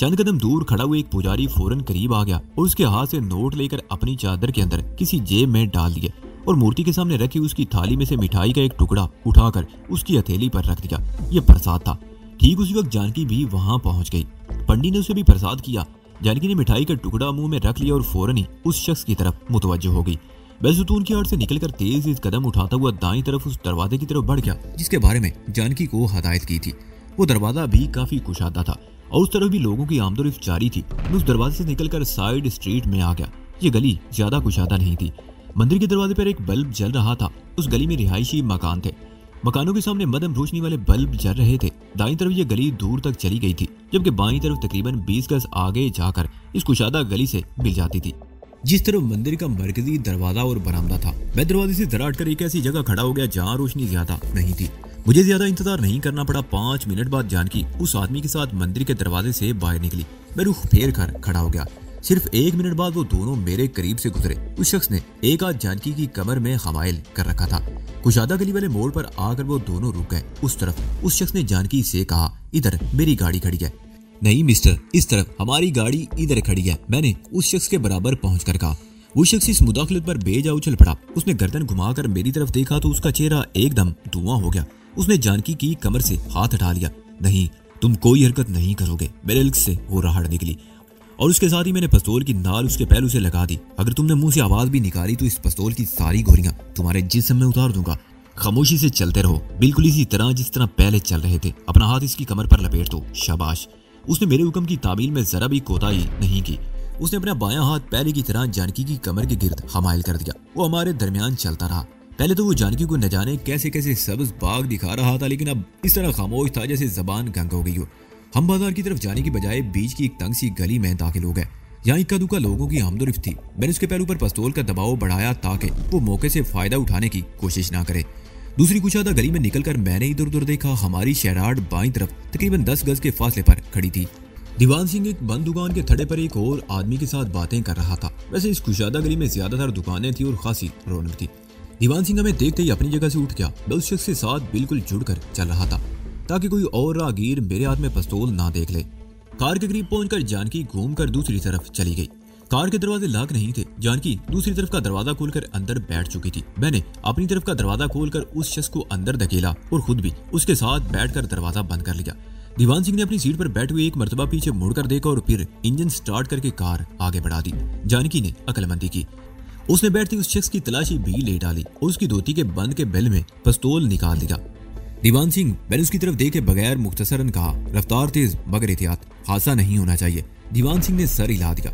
[SPEAKER 1] चंद कदम दूर खड़ा हुआ एक पुजारी फौरन करीब आ गया और उसके हाथ से नोट लेकर अपनी चादर के अंदर किसी जेब में डाल दिए और मूर्ति के सामने रखी उसकी थाली में से मिठाई का एक टुकड़ा उठाकर उसकी हथेली पर रख दिया। यह प्रसाद था। ठीक उसी वक्त जानकी भी वहां पहुंच गई। पंडित ने उसे भी प्रसाद किया। जानकी ने मिठाई का टुकड़ा मुंह में रख लिया और फौरन ही उस शख्स की तरफ मुतवज्जो हो गई। वह सुतून की आड़ से निकलकर तेज कदम उठाता हुआ दाईं तरफ उस दरवाजे की तरफ बढ़ गया जिसके बारे में जानकी को हदायत की थी। वो दरवाजा भी काफी कुशादा था और उस तरफ भी लोगों की आमदोरफ्त जारी थी। मैं उस दरवाजे से निकलकर साइड स्ट्रीट में आ गया। ये गली ज्यादा कुशादा नहीं थी। मंदिर के दरवाजे पर एक बल्ब जल रहा था। उस गली में रिहायशी मकान थे। मकानों के सामने मध्यम रोशनी वाले बल्ब जल रहे थे। दाईं तरफ ये गली दूर तक चली गई थी जबकि बाईं तरफ तकरीबन 20 गज आगे जाकर इस कुशादा गली से मिल जाती थी जिस तरफ मंदिर का मरकजी दरवाजा और बरामदा था। मैं दरवाजे से जरा हटकर एक ऐसी जगह खड़ा हो गया जहाँ रोशनी ज्यादा नहीं थी। मुझे ज्यादा इंतजार नहीं करना पड़ा। 5 मिनट बाद जानकी उस आदमी के साथ मंदिर के दरवाजे से बाहर निकली। मैं रुख फेर कर खड़ा हो गया। सिर्फ 1 मिनट बाद वो दोनों मेरे करीब से गुजरे। उस शख्स ने एक हाथ जानकी की कमर में हमायल कर रखा था। कुशादा गली वाले मोड़ पर आकर वो दोनों रुक गए। उस तरफ उस शख्स ने जानकी से कहा, इधर मेरी गाड़ी खड़ी है। नहीं मिस्टर, इस तरफ हमारी गाड़ी इधर खड़ी है, मैंने उस शख्स के बराबर पहुंचकर कहा। वो शख्स इस मुदाखलत पर बेजा उछल पड़ा। उसने गर्दन घुमाकर मेरी तरफ देखा तो उसका चेहरा एकदम धुआं हो गया। उसने जानकी की कमर से हाथ हटा लिया। नहीं, तुम कोई हरकत नहीं करोगे। मेरे इल्क से वो राहड़ निकली और उसके साथ ही मैंने पिस्तौल की नाल उसके पहलू से लगा दी। अगर तुमने मुंह से आवाज भी निकाली तो इस पिस्तौल की सारी गोलियां तुम्हारे जिस्म में उतार दूंगा। खामोशी से चलते रहो, बिल्कुल इसी तरह जिस तरह पहले चल रहे थे। अपना हाथ इसकी कमर पर लपेट दो। शाबाश। उसने मेरे हुक्म की तामील में जरा भी कोताही नहीं की। उसने अपना बायां हाथ पहले की तरह जानकी की कमर के गिर्द हमायल कर दिया। वो हमारे दरमियान चलता रहा। पहले तो वो जानकी को न जाने कैसे कैसे सब्ज बाग दिखा रहा था, लेकिन अब इस तरह खामोश था जैसे जबान गंग हो गई हो। हम बाजार की तरफ जाने की बजाय बीच की एक तंग सी गली में दाखिल हो गए। यहाँ इक्का दुक्का लोगों की आमदोरफ्त थी। मैंने उसके पैरों पर पिस्तौल का दबाव बढ़ाया ताकि वो मौके से फायदा उठाने की कोशिश ना करे। दूसरी कुशादा गली में निकलकर मैंने इधर उधर देखा। हमारी शहराट बाईं तरफ तकरीबन 10 गज के फासले पर खड़ी थी। दीवान सिंह एक बंद दुकान के थड़े पर एक और आदमी के साथ बातें कर रहा था। वैसे इस कुशादा गली में ज्यादातर दुकानें थी और खासी रौनक थी। दीवान सिंह हमें देखते ही अपनी जगह से उठ गया। मैं उस शख्स के साथ बिल्कुल जुड़कर चल रहा था ताकि कोई और राहगीर मेरे हाथ में पिस्तौल ना देख ले। कार के करीब पहुंचकर जानकी घूमकर दूसरी तरफ चली गई। कार के दरवाजे लॉक नहीं थे। जानकी दूसरी तरफ का दरवाजा खोलकर अंदर बैठ चुकी थी। मैंने अपनी तरफ का दरवाजा खोलकर उस शख्स को अंदर धकेला और खुद भी उसके साथ बैठकर दरवाजा बंद कर लिया। दीवान सिंह ने अपनी सीट पर बैठे हुए एक मर्तबा पीछे मुड़कर देखा और फिर इंजन स्टार्ट करके कार आगे बढ़ा दी। जानकी ने अक्लमंदी की। उसने बैठते उस शख्स की तलाशी भी ले डाली और उसकी धोती के बंद के बेल में पिस्तौल निकाल दिया। दीवान सिंह, मैंने उसकी तरफ देखे बगैर मुख्तसरन कहा, रफ्तार तेज मगर एहतियात, हादसा नहीं होना चाहिए। दीवान सिंह ने सर हिला दिया।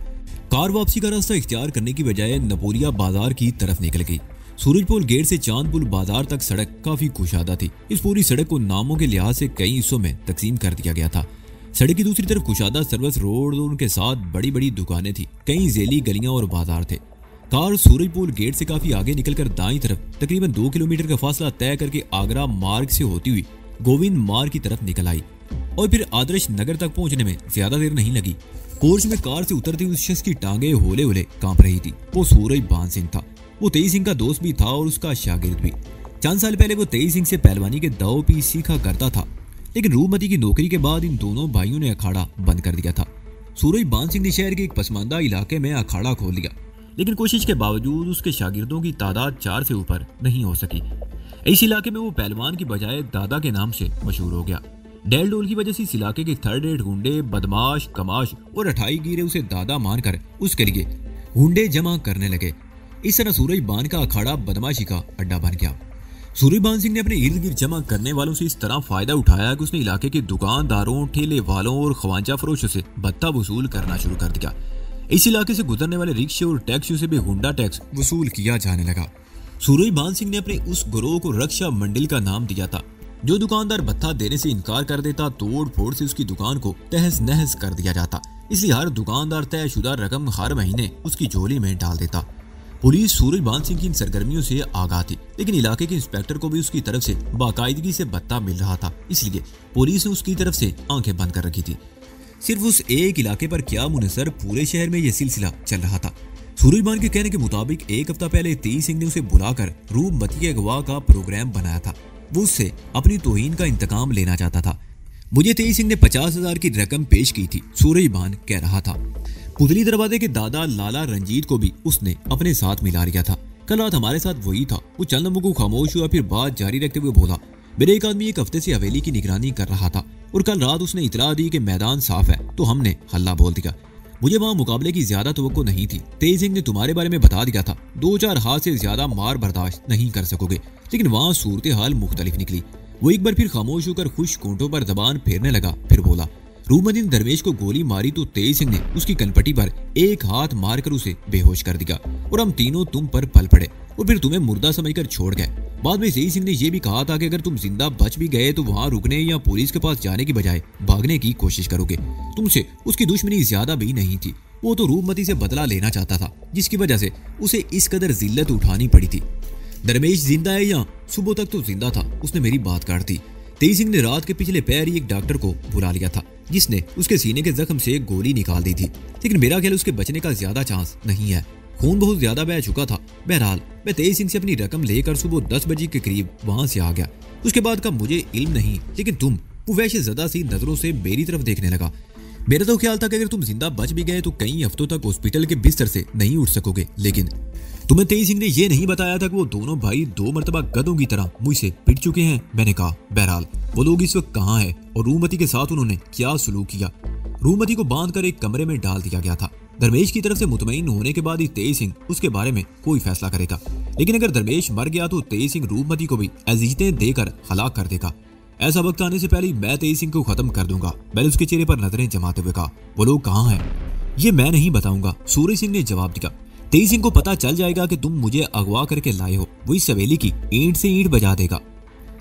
[SPEAKER 1] कार वापसी का रास्ता इख्तियार करने की बजाय नपोरिया बाजार की तरफ निकल गई। सूरजपुर गेट से चांदपुर बाजार तक सड़क काफी कुशादा थी। इस पूरी सड़क को नामों के लिहाज से कई हिस्सों में तकसीम कर दिया गया था। सड़क की दूसरी तरफ कुशादा सर्विस रोड और उनके साथ बड़ी बड़ी दुकानें थी। कई जेली गलियां और बाजार थे। कार सूरजपुर गेट से काफी आगे निकलकर दाईं तरफ तकरीबन 2 किलोमीटर का फासला तय करके आगरा मार्ग से होती हुई गोविंद मार्ग की तरफ निकल आई और फिर आदर्श नगर तक पहुंचने में ज्यादा देर नहीं लगी। कोच में कार से उतरते उस शख्स की टांगे होले होले कांप रही थी। वो सूरजबान सिंह था। वो तेई सिंह का दोस्त भी था और उसका शागिर्द भी। चंद साल पहले वो तेई सिंह से पहलवानी के दाव भी सीखा करता था, लेकिन रूपमती की नौकरी के बाद इन दोनों भाइयों ने अखाड़ा बंद कर दिया था। सूरजबान सिंह ने शहर के एक पसमानदा इलाके में अखाड़ा खोल लिया, लेकिन कोशिश के बावजूद उसके शागिर्दों की तादाद 4 से ऊपर नहीं हो सकी। इस इलाके में वो पहलवान की बजाय दादा के नाम से मशहूर हो गया। डेल डोल की वजह से इस इलाके के थर्ड रेट गुंडे, बदमाश, कमाश और अठाई गिरे उसे दादा मानकर उसके लिए गुंडे जमा करने लगे। इस तरह सूरजबान का अखाड़ा बदमाशी का अड्डा बन गया। सूरजबान सिंह ने अपने इर्द गिर्द जमा करने वालों से इस तरह फायदा उठाया कि उसने इलाके के दुकानदारों, ठेले वालों और ख्वाजा फरोशों से भत्ता वसूल करना शुरू कर दिया। इस इलाके से गुजरने वाले रिक्शे और टैक्सियों से भी गुंडा टैक्स वसूल किया जाने लगा। सूरजबान सिंह ने अपने उस गिरोह को रक्षा मंडल का नाम दिया था। जो दुकानदार भत्ता देने से इनकार कर देता, तोड़ फोड़ से उसकी दुकान को तहस नहस कर दिया जाता। इसलिए हर दुकानदार तयशुदा रकम हर महीने उसकी झोली में डाल देता। पुलिस सूरजबान सिंह की इन सरगर्मियों से आगाह थी, लेकिन इलाके के इंस्पेक्टर को भी उसकी तरफ से बाकायदगी से भत्ता मिल रहा था। इसलिए पुलिस ने उसकी तरफ से आंखें बंद कर रखी थी। सिर्फ उस एक इलाके पर क्या मुनसर पूरे शहर में यह सिलसिला चल रहा था। सूरजबान के कहने के मुताबिक एक हफ्ता पहले तेज सिंह ने उसे बुलाकर रूपमती के अगवा का प्रोग्राम बनाया था। वो उससे अपनी तौहीन का इंतकाम लेना चाहता था। मुझे तेज सिंह ने 50,000 की रकम पेश की थी, सूरजबान कह रहा था। पुतली दरवाजे के दादा लाला रंजीत को भी उसने अपने साथ मिला लिया था। कल रात हमारे साथ वही था। वो चंद लम्हों को खामोश हुआ, फिर बात जारी रखते हुए बोला, मेरे एक आदमी एक हफ्ते से हवेली की निगरानी कर रहा था और कल रात उसने इतला दी कि मैदान साफ है, तो हमने हल्ला बोल दिया। मुझे वहां मुकाबले की ज्यादा तवक्को नहीं थी। तेज सिंह ने तुम्हारे बारे में बता दिया था, 2-4 हाथ से ज्यादा मार बर्दाश्त नहीं कर सकोगे, लेकिन वहां सूरत हाल मुख्तलिफ निकली। वो एक बार फिर खामोश होकर खुश कोंठों पर जबान फेरने लगा, फिर बोला, रूपमती ने दरवेश को गोली मारी तो तेज सिंह ने उसकी कनपट्टी पर एक हाथ मारकर उसे बेहोश कर दिया और हम तीनों तुम पर पल पड़े और फिर तुम्हें मुर्दा समझकर छोड़ गए। बाद में तेज सिंह ने यह भी कहा था कि अगर तुम जिंदा बच भी गए तो वहां रुकने या पुलिस के पास जाने की बजाय भागने की कोशिश करोगे। तुमसे उसकी दुश्मनी ज्यादा भी नहीं थी। वो तो रूपमती से बदला लेना चाहता था, जिसकी वजह से उसे इस कदर जिल्लत उठानी पड़ी थी। दरवेश जिंदा है या सुबह तक तो जिंदा था, उसने मेरी बात काट दी। तेज सिंह ने रात के पिछले पैर ही एक डॉक्टर को बुला लिया था, जिसने उसके सीने के जख्म से एक गोली निकाल दी थी, लेकिन मेरा ख्याल उसके बचने का ज्यादा चांस नहीं है। खून बहुत ज्यादा बह चुका था। बहरहाल मैं तेज सिंह से अपनी रकम लेकर सुबह 10 बजे के करीब वहां से आ गया। उसके बाद का मुझे इल्म नहीं, लेकिन तुम वो वैसे ज्यादा सी नजरों से मेरी तरफ देखने लगा। मेरा तो ख्याल था कि अगर तुम जिंदा बच भी गए तो कई हफ्तों तक हॉस्पिटल के बिस्तर से नहीं उठ सकोगे, लेकिन तुम्हें तेज सिंह ने यह नहीं बताया था कि वो दोनों भाई 2 मरतबा गधों की तरह मुझसे पिट चुके हैं। मैंने कहा, बहरहाल वो लोग इस वक्त कहाँ हैं और रूपमती के साथ उन्होंने क्या सलूक किया। रूपमती को बांधकर एक कमरे में डाल दिया गया था। दरवेश की तरफ से मुतमईन होने के बाद ही तेज सिंह उसके बारे में कोई फैसला करेगा, लेकिन अगर दरवेश मर गया तो तेज सिंह रूपमती को भी अजीतें देकर हलाक कर देगा। ऐसा वक्त आने से पहले मैं तेज सिंह को खत्म कर दूंगा। मैंने उसके चेहरे पर नजरें जमाते हुए कहा, वो लोग कहाँ हैं? ये मैं नहीं बताऊंगा, सूरज सिंह ने जवाब दिया। तेज सिंह को पता चल जाएगा कि तुम मुझे अगवा करके लाए हो, वो इस हवेली की ईंट से ईंट बजा देगा।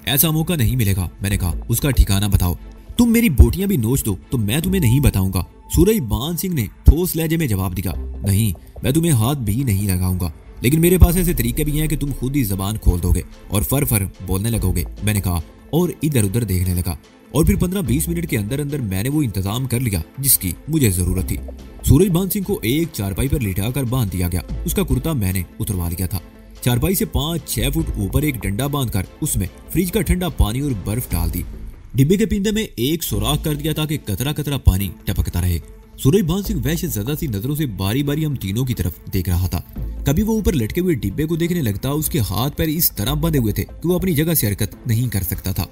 [SPEAKER 1] ऐसा मौका नहीं मिलेगा। मैंने कहा, उसका ठिकाना बताओ। तुम मेरी बोटियां भी नोच दो तो मैं तुम्हें नहीं बताऊंगा। सूरजबान सिंह ने ठोस लहजे में जवाब दिया, नहीं, मैं तुम्हें हाथ भी नहीं लगाऊंगा, लेकिन मेरे पास ऐसे तरीके भी हैं कि तुम खुद ही जबान खोल दोगे और फर फर बोलने लगोगे। मैंने कहा और इधर उधर देखने लगा, और फिर 15-20 मिनट के अंदर अंदर मैंने वो इंतजाम कर लिया जिसकी मुझे जरूरत थी। सूरजबान सिंह को एक चारपाई पर लिटाकर बांध दिया गया। उसका कुर्ता मैंने उतरवा लिया था। चारपाई से 5-6 फुट ऊपर एक डंडा बांधकर उसमें फ्रिज का ठंडा पानी और बर्फ डाल दी। डिब्बे के पिंदे में एक सुराख कर दिया ताकि कतरा कतरा पानी टपकता रहे। सूरजबान सिंह वैसे ज्यादा सी नजरों से बारी बारी हम तीनों की तरफ देख रहा था। कभी वो ऊपर लटके हुए डिब्बे को देखने लगता, उसके हाथ पैर इस तरह बंधे हुए थे कि वो अपनी जगह से हरकत नहीं कर सकता था।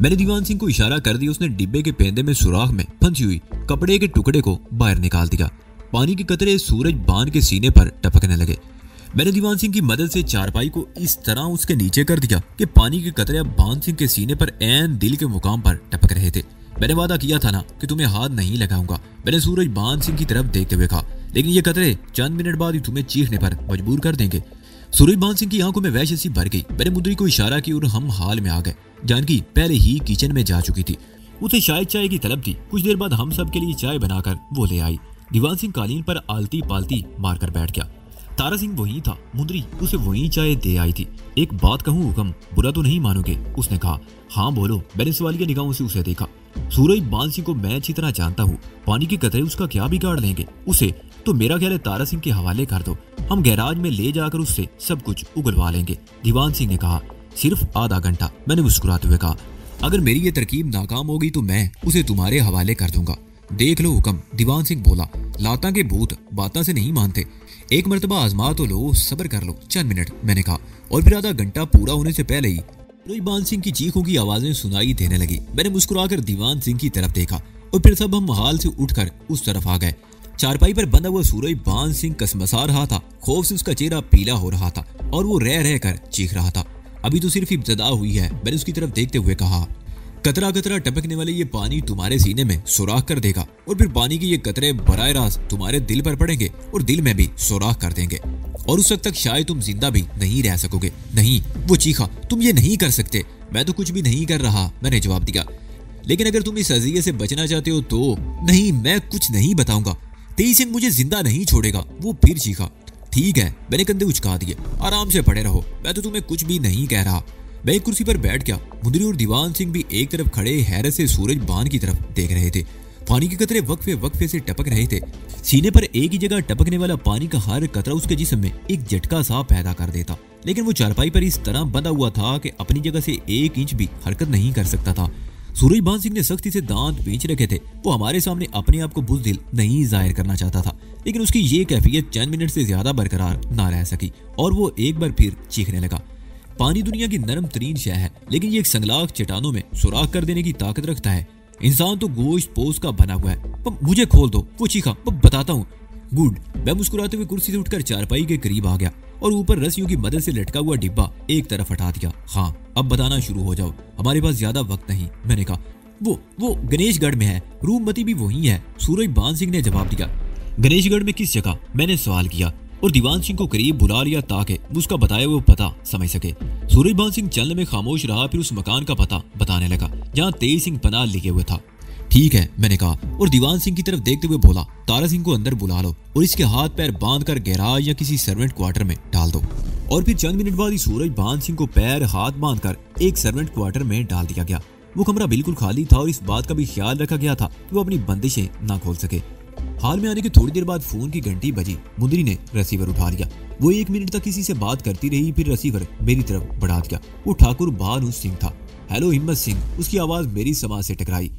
[SPEAKER 1] मैंने दीवान सिंह को इशारा कर दिया। उसने डिब्बे के पेंदे में सुराख में फंसी हुई कपड़े के टुकड़े को बाहर निकाल दिया। पानी के कतरे सूरजबान के सीने पर टपकने लगे। मैंने दीवान सिंह की मदद से चारपाई को इस तरह उसके नीचे कर दिया कि पानी के कतरे बान सिंह के सीने पर ऐन दिल के मुकाम पर टपक रहे थे। मैंने वादा किया था ना कि तुम्हें हाथ नहीं लगाऊंगा। मैंने सूरजबान सिंह की तरफ देखते हुए कहा, लेकिन ये कतरे चंद मिनट बाद ही तुम्हें चीखने पर मजबूर कर देंगे। सूरजबान सिंह की आंखों में वैसे सी भर गई। मैंने मुद्री को इशारा की और हम हाल में आ गए। जानकी पहले ही किचन में जा चुकी थी। उसे शायद चाय की तलब थी। कुछ देर बाद हम सब के लिए चाय बनाकर वो ले आई। दीवान सिंह कालीन पर आलती पालती मारकर बैठ गया। तारा सिंह वहीं था। मुंदरी उसे वहीं चाय दे आई थी। एक बात कहूं हुक्म, बुरा तो नहीं मानोगे? उसने कहा। हाँ बोलो। मैंने सवालिया निगाहों से उसे देखा। सूरजबान सिंह को मैं अच्छी तरह जानता हूँ। पानी के कतरे उसका क्या बिगाड़ लेंगे? उसे तो मेरा ख्याल है तारा सिंह के हवाले कर दो। हम गैराज में ले जाकर उससे सब कुछ उगलवा लेंगे। दीवान सिंह ने कहा। सिर्फ आधा घंटा। मैंने मुस्कुराते हुए कहा, अगर मेरी ये तरकीब नाकाम हो गई तो मैं उसे तुम्हारे हवाले कर दूंगा। देख लो हुक्म। दीवान सिंह बोला। लाता के भूत बाता से नहीं मानते। एक मर्तबा आजमा तो लो, सब्र कर लो, चंद मिनट। मैंने कहा, और फिर आधा घंटा पूरा होने से पहले ही सूरजबान सिंह की चीखों की आवाजें सुनाई देने लगी। मैंने मुस्कुराकर दीवान सिंह की तरफ देखा और फिर सब हम हाल से उठकर उस तरफ आ गए। चारपाई पर बंधा हुआ सूरजबान सिंह कसमसा रहा था। खौफ से उसका चेहरा पीला हो रहा था और वो रह रह कर चीख रहा था। अभी तो सिर्फ इब्तदा हुई है। मैंने उसकी तरफ देखते हुए कहा, कतरा कतरा टपकने वाले ये पानी तुम्हारे सीने में सुराख कर देगा और फिर पानी के ये कतरे बराह रास्त तुम्हारे दिल पर पड़ेंगे और दिल में भी सुराख कर देंगे और उस वक्त तक शायद तुम जिंदा भी नहीं रह सकोगे। नहीं, वो चीखा, तुम ये नहीं कर सकते। मैं तो कुछ भी नहीं कर रहा, मैंने जवाब दिया। लेकिन अगर तुम इस अज़ियत से बचना चाहते हो तो। नहीं, मैं कुछ नहीं बताऊंगा। तेज सिंह मुझे जिंदा नहीं छोड़ेगा। वो फिर चीखा। ठीक है। मैंने कंधे उचका दिए। आराम से पड़े रहो, मैं तो तुम्हें कुछ भी नहीं कह रहा। मैं एक कुर्सी पर बैठ गया। मुंदरी और दीवान सिंह भी एक तरफ खड़े हैरत से सूरजबान की तरफ देख रहे थे। पानी के कतरे वक्फे वक्फे से टपक रहे थे। सीने पर एक ही जगह टपकने वाला पानी का हर कतरा उसके जिस्म में एक झटका सा पैदा कर देता, लेकिन वो चारपाई पर इस तरह बंधा हुआ था कि अपनी जगह से 1 इंच भी हरकत नहीं कर सकता था। सूरजभान सिंह ने सख्ती से दांत बेच रखे थे। वो हमारे सामने अपने आप को बुज़दिल नहीं जाहिर करना चाहता था, लेकिन उसकी ये कैफियत चंद मिनट से ज्यादा बरकरार ना रह सकी और वो एक बार फिर चीखने लगा। पानी दुनिया की नरम तरीन शय है, लेकिन ये एक संगलाख चट्टानों में सुराख कर देने की ताकत रखता है। इंसान तो गोश्त पोस्ट का बना हुआ है। मुझे खोल दो, वो चीखा। बताता हूँ। गुड। मैं मुस्कुराते हुए कुर्सी से उठकर चारपाई के करीब आ गया और ऊपर रस्सियों की मदद से लटका हुआ डिब्बा एक तरफ हटा दिया। हाँ, अब बताना शुरू हो जाओ, हमारे पास ज्यादा वक्त नहीं। मैंने कहा वो गणेशगढ़ में है, रूपमती भी वही है, सूरजभान सिंह ने जवाब दिया। गणेशगढ़ में किस जगह? मैंने सवाल किया और दीवान सिंह को करीब बुला लिया ताकि उसका बताया हुआ पता समझ सके। सूरजभान सिंह चलने में खामोश रहा, फिर उस मकान का पता बताने लगा जहाँ तेज सिंह पनाह लिखे हुए था। ठीक है, मैंने कहा और दीवान सिंह की तरफ देखते हुए बोला, तारा सिंह को अंदर बुला लो और इसके हाथ पैर बांध कर गैराज या किसी सर्वेंट क्वार्टर में डाल दो। और फिर चंद मिनट बाद ही सूरजभान सिंह को पैर हाथ बांध कर एक सर्वेंट क्वार्टर में डाल दिया गया। वो कमरा बिल्कुल खाली था और इस बात का भी ख्याल रखा गया था कि वो अपनी बंदिशें ना खोल सके। हाल में आने के थोड़ी देर बाद फोन की घंटी बजी। मुंदरी ने रिसीवर उठा लिया। वो 1 मिनट तक किसी से बात करती रही, फिर रिसीवर मेरी तरफ बढ़ा दिया। वो ठाकुर भानु सिंह था। हेलो हिम्मत सिंह। उसकी आवाज मेरी समाज से टकराई।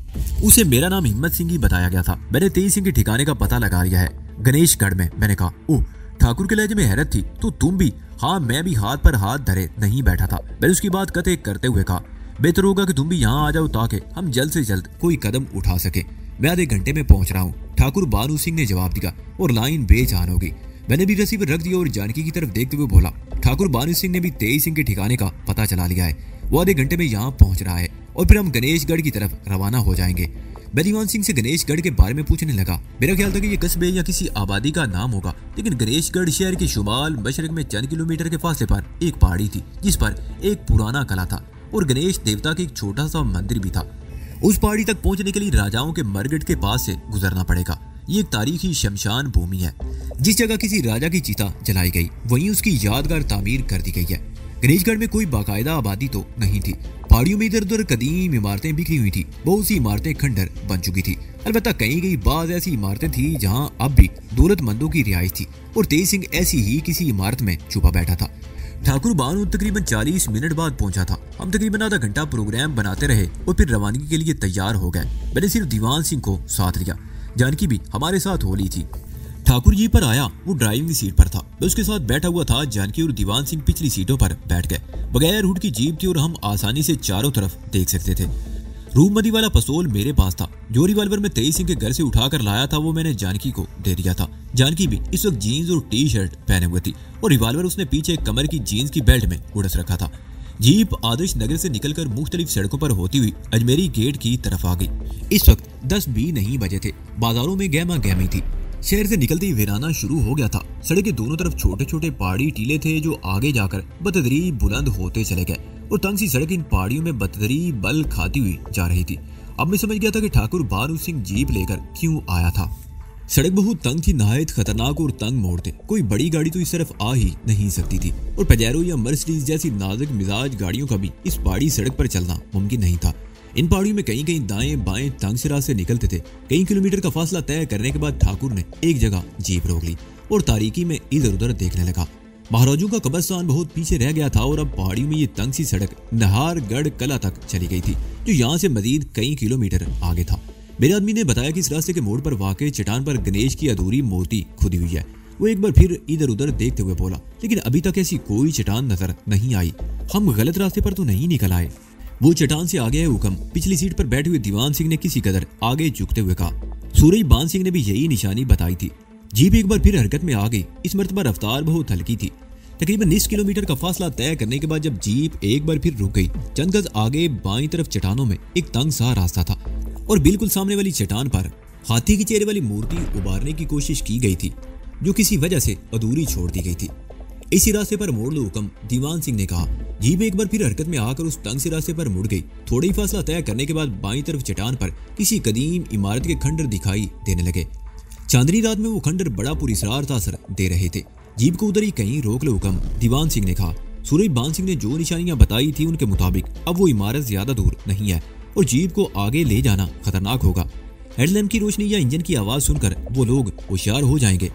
[SPEAKER 1] उसे मेरा नाम हिम्मत सिंह ही बताया गया था। मैंने तेज सिंह के ठिकाने का पता लगा लिया है, गणेशगढ़ में। मैंने कहा ओह। ठाकुर के लहजे में हैरत थी। तो तुम भी? हाँ, मैं भी हाथ पर हाथ धरे नहीं बैठा था। मैंने उसकी बात कतई करते हुए कहा, बेहतर होगा कि तुम भी यहाँ आ जाओ ताकि हम जल्द से जल्द कोई कदम उठा सके। मैं आधे घंटे में पहुंच रहा हूँ, ठाकुर भानु सिंह ने जवाब दिया और लाइन बेजान हो गई। मैंने भी रिसीवर रख दिया और जानकी की तरफ देखते हुए बोला, ठाकुर भानु सिंह ने भी तेज सिंह के ठिकाने का पता चला लिया है। वो आधे घंटे में यहाँ पहुंच रहा है और फिर हम गणेशगढ़ की तरफ रवाना हो जाएंगे। मैं दीवान सिंह से गणेशगढ़ के बारे में पूछने लगा। मेरा ख्याल था कि ये कस्बे या किसी आबादी का नाम होगा, लेकिन गणेशगढ़ शहर के शुमाल मशरक में चंद किलोमीटर के फासले पर एक पहाड़ी थी जिस पर एक पुराना किला था और गणेश देवता का एक छोटा सा मंदिर भी था। उस पहाड़ी तक पहुंचने के लिए राजाओं के मरगढ़ के पास से गुजरना पड़ेगा। ये एक तारीखी शमशान भूमि है। जिस जगह किसी राजा की चिता जलाई गई वहीं उसकी यादगार तामीर कर दी गई है। गणेशगढ़ में कोई बाकायदा आबादी तो नहीं थी। पहाड़ियों में इधर उधर कदीम इमारतें बिखरी हुई थी। बहुत सी इमारतें खंडर बन चुकी थी। अलबत्ता कहीं बाज ऐसी इमारतें थी जहां अब भी दौलतमंदों की रिहाइश थी और तेज सिंह ऐसी ही किसी इमारत में छुपा बैठा था। ठाकुर भानु तकरीबन 40 मिनट बाद पहुंचा था। हम तकरीबन आधा घंटा प्रोग्राम बनाते रहे और फिर रवानगी के लिए तैयार हो गए। मैंने सिर्फ दीवान सिंह को साथ लिया। जानकी भी हमारे साथ हो ली थी। ठाकुर जी पर आया। वो ड्राइविंग सीट पर था। मैं उसके साथ बैठा हुआ था। जानकी और दीवान सिंह पिछली सीटों पर बैठ गए। बगैर हुड की जीप थी और हम आसानी से चारों तरफ देख सकते थे। रूपमती वाला पिस्तौल मेरे पास था। जो रिवाल्वर में तेज सिंह के घर से उठाकर लाया था वो मैंने जानकी को दे दिया था। जानकी भी इस वक्त जीन्स और टी शर्ट पहने हुए थी और रिवाल्वर उसने पीछे कमर की जीन्स की बेल्ट में उड़स रखा था। जीप आदर्श नगर से निकलकर मुख्तलिफ सड़कों पर होती हुई अजमेरी गेट की तरफ आ गई। इस वक्त 10 भी नहीं बजे थे। बाजारों में गहमा गहमी थी। शहर से निकलते ही वीराना शुरू हो गया था। सड़क के दोनों तरफ छोटे छोटे पहाड़ी टीले थे जो आगे जाकर बतदरीब बुलंद होते चले गए और तंग सी सड़क इन पहाड़ियों में बतदरीब बल खाती हुई जा रही थी। अब मैं समझ गया था कि ठाकुर भानु सिंह जीप लेकर क्यों आया था। सड़क बहुत तंग थी, नहायत खतरनाक और तंग मोड़ थे। कोई बड़ी गाड़ी तो इस तरफ आ ही नहीं सकती थी और पजेरो या मर्सिडीज जैसी नाजुक मिजाज गाड़ियों का भी इस पहाड़ी सड़क पर चलना मुमकिन नहीं था। इन पहाड़ियों में कहीं कहीं दाएं बाएं तंग से रास्ते निकलते थे। कई किलोमीटर का फासला तय करने के बाद ठाकुर ने एक जगह जीप रोक ली और तारीकी में इधर उधर देखने लगा। महाराजों का कब्रिस्तान बहुत पीछे रह गया था और अब पहाड़ियों में ये तंग सी सड़क नहारगढ़ कला तक चली गई थी जो यहाँ से मजीद कई किलोमीटर आगे था। मेरे आदमी ने बताया कि इस रास्ते के मोड़ पर वाकई चट्टान पर गणेश की अधूरी मूर्ति खुदी हुई है। वो एक बार फिर इधर उधर देखते हुए बोला, लेकिन अभी तक ऐसी कोई चट्टान नजर नहीं आई। हम गलत रास्ते पर तो नहीं निकल आए। वो चट्टान से आगे है हुक्म। पिछली सीट पर बैठे हुए दीवान सिंह ने किसी कदर आगे झुकते हुए कहा। सूरजभान सिंह ने भी यही निशानी बताई थी। जीप एक बार फिर हरकत में आ गई। इस मर्तबा रफ्तार बहुत हल्की थी। तकरीबन 20 किलोमीटर का फासला तय करने के बाद जब जीप एक बार फिर रुक गई, चंद गज आगे बाईं तरफ चट्टानों में एक तंग सा रास्ता था और बिल्कुल सामने वाली चट्टान पर हाथी के चेहरे वाली मूर्ति उबारने की कोशिश की गई थी जो किसी वजह से अधूरी छोड़ दी गई थी। इसी रास्ते पर मोड़ लो हुक्म, दीवान सिंह ने कहा। जीप एक बार फिर हरकत में आकर उस तंग से रास्ते पर मुड़ गई। थोड़ा ही फासला तय करने के बाद बाईं तरफ चट्टान पर किसी कदीम इमारत के खंडर दिखाई देने लगे। चांदनी रात में वो खंडर बड़ा पुरस्कार तासर दे रहे थे। जीप को उधर ही कहीं रोक लो हुक्म, दीवान सिंह ने कहा। सूरजभान सिंह ने जो निशानियां बताई थी उनके मुताबिक अब वो इमारत ज्यादा दूर नहीं है और जीप को आगे ले जाना खतरनाक होगा। हेडलैम्प की रोशनी या इंजन की आवाज सुनकर वो लोग होशियार हो जाएंगे